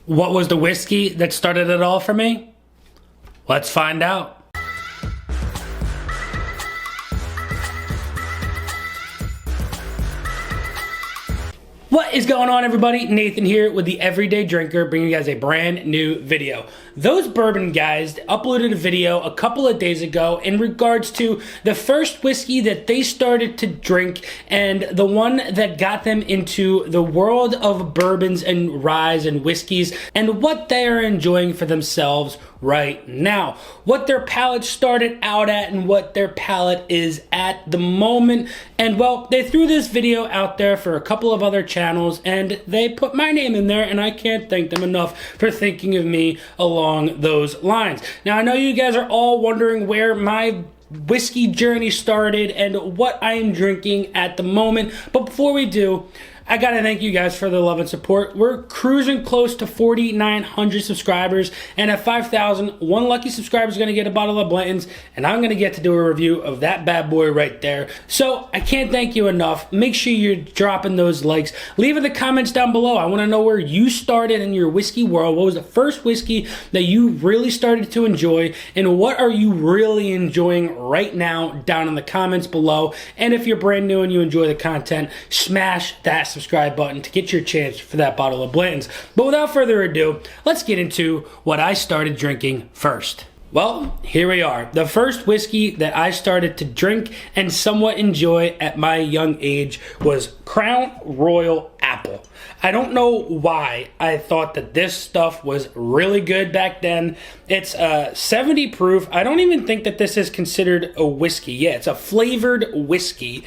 What was the whiskey that started it all for me? Let's find out. What is going on, everybody? Nathan here with the Everyday Drinker, bringing you guys a brand new video. Those Bourbon guys uploaded a video a couple of days ago in regards to the first whiskey that they started to drink and the one that got them into the world of bourbons and ryes and whiskeys and what they are enjoying for themselves right now. What their palate started out at and what their palate is at the moment. And well, they threw this video out there for a couple of other channels and they put my name in there, and I can't thank them enough for thinking of me along those lines. Now, I know you guys are all wondering where my whiskey journey started and what I am drinking at the moment, but before we do, I gotta thank you guys for the love and support. We're cruising close to 4,900 subscribers, and at 5,000, one lucky subscriber is gonna get a bottle of Blanton's, and I'm gonna get to do a review of that bad boy right there. So I can't thank you enough. Make sure you're dropping those likes. Leave in the comments down below. I wanna know where you started in your whiskey world. What was the first whiskey that you really started to enjoy, and what are you really enjoying right now down in the comments below. And if you're brand new and you enjoy the content, smash that subscribe button to get your chance for that bottle of Blanton's. But without further ado, let's get into what I started drinking first. Well, here we are. The first whiskey that I started to drink and somewhat enjoy at my young age was Crown Royal Apple. I don't know why I thought that this stuff was really good back then. It's 70 proof. I don't even think that this is considered a whiskey. Yeah, it's a flavored whiskey.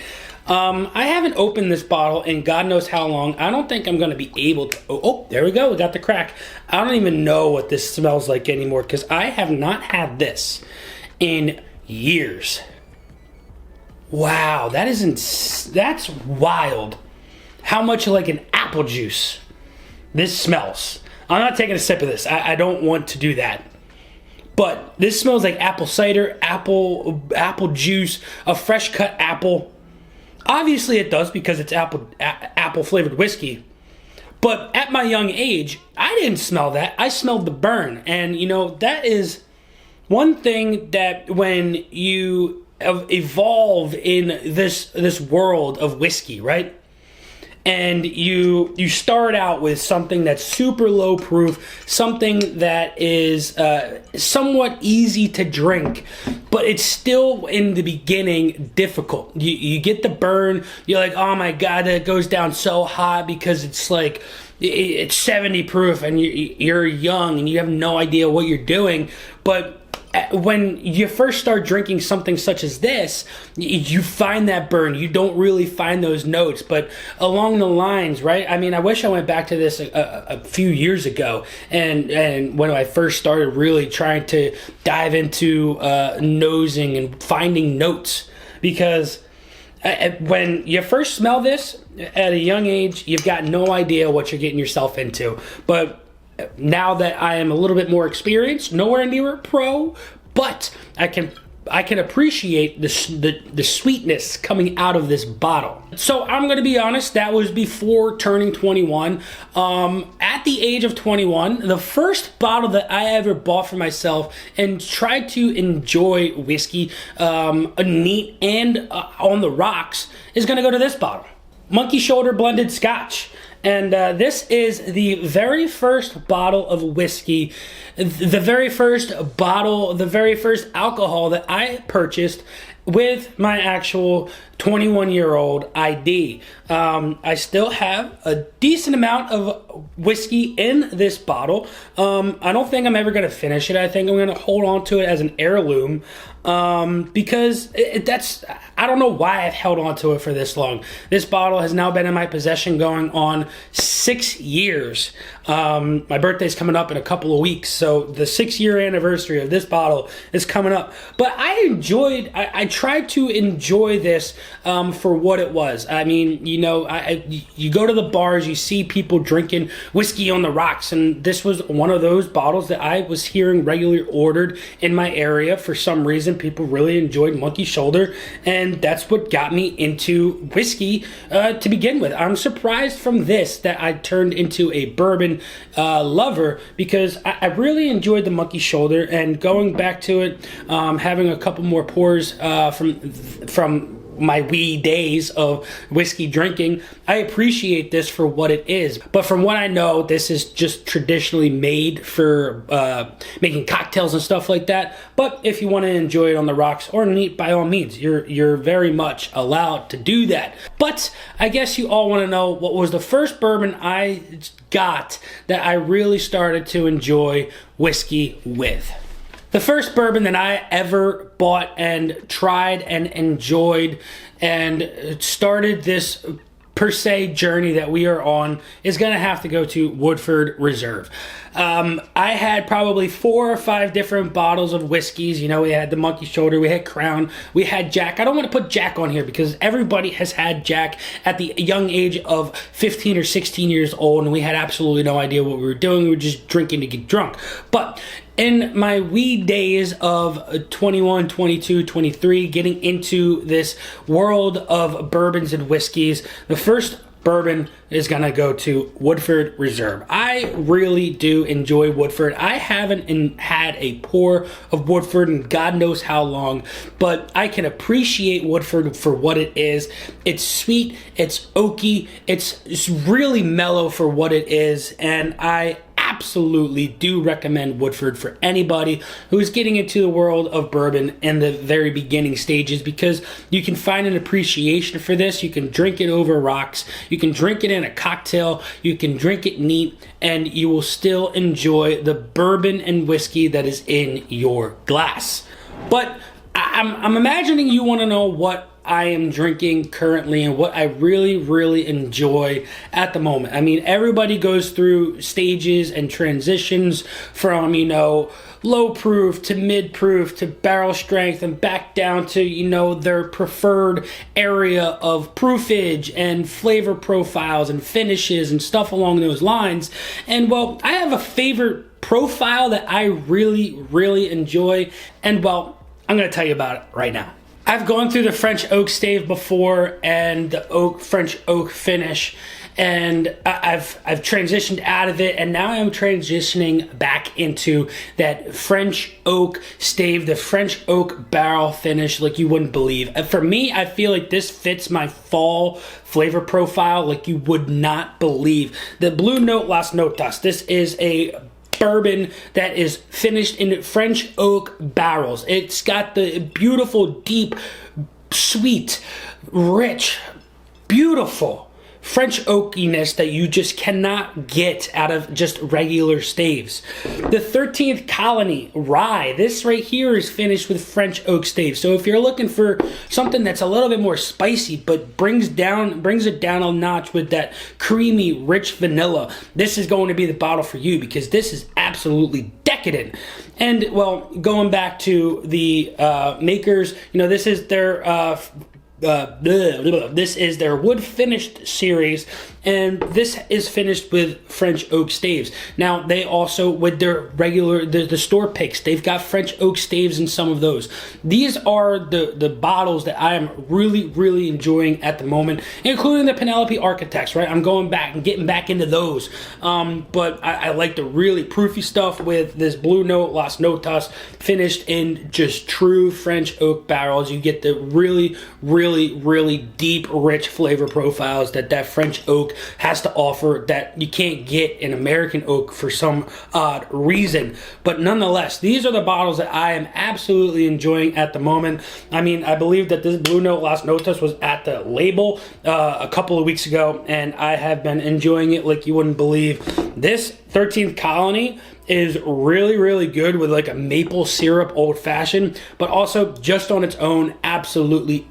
I haven't opened this bottle in God knows how long. I don't think I'm going to be able to... Oh, there we go. We got the crack. I don't even know what this smells like anymore because I have not had this in years. Wow, that's wild. How much like an apple juice this smells. I'm not taking a sip of this. I don't want to do that. But this smells like apple cider, apple juice, a fresh cut apple. Obviously it does because it's apple flavored whiskey. But at my young age, I didn't smell that. I smelled the burn. And you know, that is one thing that when you evolve in this world of whiskey, right? And you start out with something that's super low proof, something that is somewhat easy to drink, but it's still in the beginning difficult. You get the burn, you're like, oh my God, that goes down so hot because it's like, it's 70 proof and you're young and you have no idea what you're doing. But when you first start drinking something such as this, you find that burn. You don't really find those notes, but along the lines, right? I mean, I wish I went back to this a few years ago, and when I first started really trying to dive into nosing and finding notes, because when you first smell this at a young age, you've got no idea what you're getting yourself into. But now that I am a little bit more experienced, nowhere near a pro, but I can appreciate the sweetness coming out of this bottle. So I'm going to be honest, that was before turning 21. At the age of 21, the first bottle that I ever bought for myself and tried to enjoy whiskey neat and on the rocks is going to go to this bottle. Monkey Shoulder Blended Scotch. And this is the very first bottle of whiskey, the very first alcohol that I purchased with my actual 21-year-old ID. I still have a decent amount of whiskey in this bottle. I don't think I'm ever going to finish it. I think I'm going to hold on to it as an heirloom because I don't know why I've held on to it for this long. This bottle has now been in my possession going on 6 years. My birthday's coming up in a couple of weeks, so the 6-year anniversary of this bottle is coming up. But I tried to enjoy this for what it was. I mean, you know, you go to the bars, you see people drinking whiskey on the rocks, and this was one of those bottles that I was hearing regularly ordered in my area for some reason. reason people really enjoyed Monkey Shoulder, and that's what got me into whiskey to begin with. I'm surprised from this that I turned into a bourbon lover, because I really enjoyed the Monkey Shoulder, and going back to it, having a couple more pours from my wee days of whiskey drinking, I appreciate this for what it is. But from what I know, this is just traditionally made for making cocktails and stuff like that. But if you want to enjoy it on the rocks or neat, by all means, you're very much allowed to do that. But I guess you all want to know what was the first bourbon I got that I really started to enjoy whiskey with. The first bourbon that I ever bought and tried and enjoyed and started this per se journey that we are on is going to have to go to Woodford Reserve. I had probably 4 or 5 different bottles of whiskeys. You know, we had the Monkey Shoulder, we had Crown, we had Jack. I don't want to put Jack on here because everybody has had Jack at the young age of 15 or 16 years old, and we had absolutely no idea what we were doing. We were just drinking to get drunk. But in my wee days of 21, 22, 23, getting into this world of bourbons and whiskeys, the first bourbon is going to go to Woodford Reserve. I really do enjoy Woodford. I haven't had a pour of Woodford in God knows how long, but I can appreciate Woodford for what it is. It's sweet, it's oaky, it's really mellow for what it is, and I absolutely do recommend Woodford for anybody who's getting into the world of bourbon in the very beginning stages, because you can find an appreciation for this. You can drink it over rocks, you can drink it in a cocktail, you can drink it neat, and you will still enjoy the bourbon and whiskey that is in your glass. But I'm imagining you want to know what I am drinking currently and what I really enjoy at the moment. I mean, everybody goes through stages and transitions from, you know, low proof to mid proof to barrel strength and back down to, you know, their preferred area of proofage and flavor profiles and finishes and stuff along those lines. And well, I have a favorite profile that I really enjoy, and well, I'm going to tell you about it right now. I've gone through the French oak stave before and the French oak finish, and I've transitioned out of it, and now I'm transitioning back into that French oak stave, the French oak barrel finish like you wouldn't believe. And for me, I feel like this fits my fall flavor profile like you would not believe. The Blue Note Las Notas, this is a bourbon that is finished in French oak barrels. It's got the beautiful, deep, sweet, rich, beautiful French oakiness that you just cannot get out of just regular staves. The 13th Colony Rye, this right here is finished with French oak staves. So if you're looking for something that's a little bit more spicy but brings it down a notch with that creamy, rich vanilla, this is going to be the bottle for you, because this is absolutely decadent. And well, going back to the makers, you know, this is their this is their wood finished series, and this is finished with French oak staves. Now they also, with their regular the store picks, they've got French oak staves in some of those. These are the bottles that I am really enjoying at the moment, including the Penelope Architects, right? I'm going back and getting back into those, but I like the really proofy stuff with this Blue Note Las Notas finished in just true French oak barrels. You get the really deep, rich flavor profiles that French oak has to offer that you can't get in American oak for some odd reason. But nonetheless, these are the bottles that I am absolutely enjoying at the moment. I mean, I believe that this Blue Note Las Notas was at the label a couple of weeks ago, and I have been enjoying it like you wouldn't believe. This 13th Colony is really good with like a maple syrup old fashioned, but also just on its own, absolutely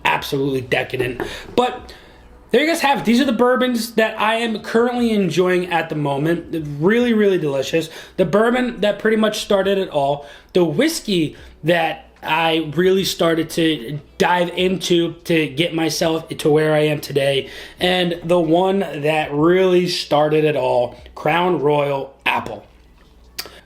decadent. But there you guys have it. These are the bourbons that I am currently enjoying at the moment. Really delicious. The bourbon that pretty much started it all. The whiskey that I really started to dive into to get myself to where I am today. And the one that really started it all, Crown Royal Apple.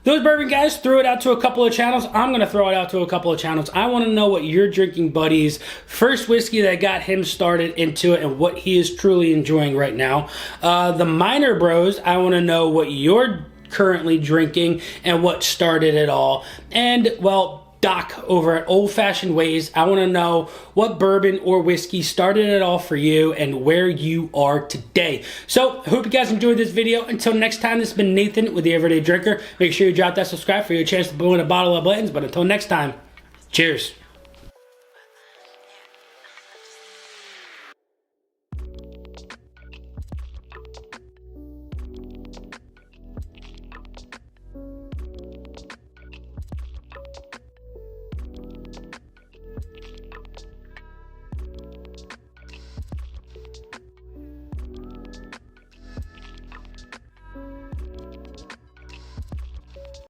Those bourbon guys threw it out to a couple of channels. I'm going to throw it out to a couple of channels. I want to know what your drinking buddy's first whiskey that got him started into it and what he is truly enjoying right now. The Minor Bros, I want to know what you're currently drinking and what started it all. And, well, Doc over at Old Fashioned Ways, I want to know what bourbon or whiskey started it all for you and where you are today. So, I hope you guys enjoyed this video. Until next time, this has been Nathan with The Everyday Drinker. Make sure you drop that subscribe for your chance to win a bottle of Blanton's. But until next time, cheers.